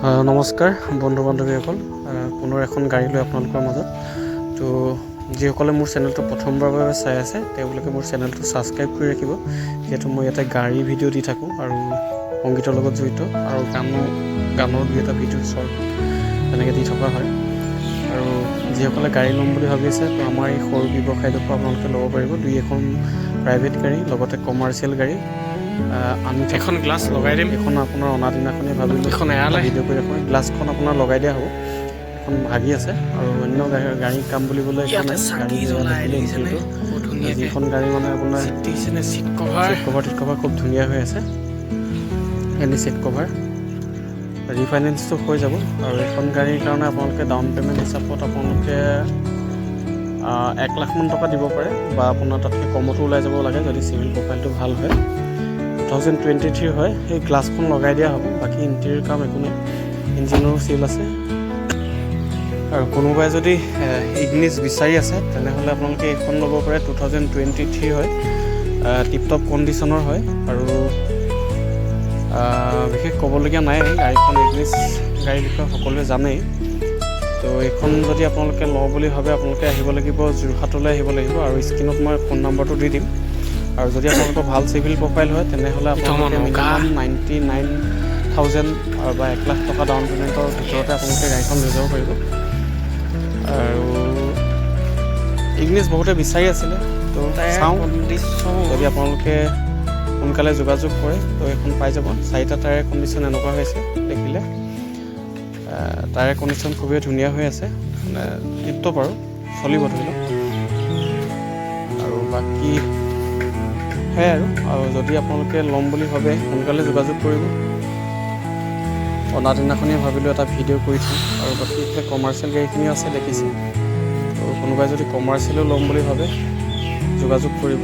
নমস্কাৰ বন্ধু বান্ধৱীসকল, পুনৰ এখন গাড়ী লৈ আপোনালোকৰ মাজত। তো যিসকলে মোৰ চেনেলটো প্ৰথমবাৰৰ বাবে চাই আছে তেওঁলোকে মোৰ চেনেলটো ছাবস্ক্ৰাইব কৰি ৰাখিব, যিহেতু মই ইয়াতে গাড়ী ভিডিঅ' দি থাকোঁ আৰু সংগীতৰ লগত জড়িত আৰু গানৰ দুই এটা ভিডিঅ' শ্বৰ্ট তেনেকৈ দি থকা হয়। আৰু যিসকলে গাড়ী ল'ম বুলি ভাবি আছে তো আমাৰ এই সৰু ব্যৱসায়টোৰ পৰা আপোনালোকে ল'ব পাৰিব। দুই এখন প্ৰাইভেট গাড়ী লগতে কমাৰ্চিয়েল গাড়ী আমি এখন গ্লাছ লগাই দিম। এখন আপোনাৰ অনা দিনাখনেই ভাবিলোঁ এখন এৰালে ভিডিঅ' কৰি ৰাখোঁ। গ্লাছখন আপোনাৰ লগাই দিয়া হ'ব, এখন ভাগি আছে আৰু অন্য গাড়ীৰ কাম বুলিবলৈ একো নাই। যিখন গাড়ী মানে আপোনাৰ চিট কভাৰ খুব ধুনীয়া হৈ আছে। এনে চিট কভাৰ ৰিফাইনেন্সটো হৈ যাব। আৰু এখন গাড়ীৰ কাৰণে আপোনালোকে ডাউন পে'মেণ্ট হিচাপত আপোনালোকে 1 লাখ মান টকা দিব পাৰে, বা আপোনাৰ তাতকৈ কমতো ওলাই যাব লাগে যদি চিভিল প্ৰফাইলটো ভাল হয়। 2023 হয়। সেই গ্লাছখন লগাই দিয়া হ'ব, বাকী ইণ্টেৰিয়ৰ কাম একো নাই। ইঞ্জিনৰো চিল আছে। আৰু কোনোবাই যদি ইগনিছ বিচাৰি আছে তেনেহ'লে আপোনালোকে এইখন ল'ব পাৰে। 2023 হয়, টিপটপ কণ্ডিশ্যনৰ হয়। আৰু বিশেষ ক'বলগীয়া নাই, গাড়ীখন ইগনিছ গাড়ীৰ বিষয়ে সকলোৱে জানেই। তো এইখন যদি আপোনালোকে লওঁ বুলি ভাবে আপোনালোকে আহিব লাগিব, যোৰহাটলৈ আহিব লাগিব। আৰু স্ক্ৰীণত মই ফোন নম্বৰটো দি দিম। আৰু যদি আপোনালোকৰ ভাল চিভিল প্ৰফাইল হয় তেনেহ'লে আপোনালোকে মিনিমাম 99,000 বা 1 লাখ টকা ডাউন পে'মেণ্টৰ ভিতৰতে আপোনালোকে গাড়ীখন লৈ যাব পাৰিব। আৰু ইগনিছ বহুতে বিচাৰি আছিলে, তো চাওঁ যদি আপোনালোকে সোনকালে যোগাযোগ কৰে তো এইখন পাই যাব। 4টা টায়াৰ কণ্ডিশ্যন এনেকুৱা হৈছে দেখিলে। টায়াৰ কণ্ডিশ্যন খুবেই ধুনীয়া হৈ আছে, মানে টিপটপ আৰু চলিব ধৰি লওক। আৰু বাকী সেয়াই আৰু যদি আপোনালোকে ল'ম বুলি ভাবে সোনকালে যোগাযোগ কৰিব। অনা দিনাখনেই ভাবিলোঁ এটা ভিডিঅ' কৰি থওঁ। আৰু বাকী এইফালে কমাৰ্চিয়েল গাড়ীখিনিও আছে দেখিছে। তো কোনোবাই যদি কমাৰ্চিয়েলো ল'ম বুলি ভাবে যোগাযোগ কৰিব।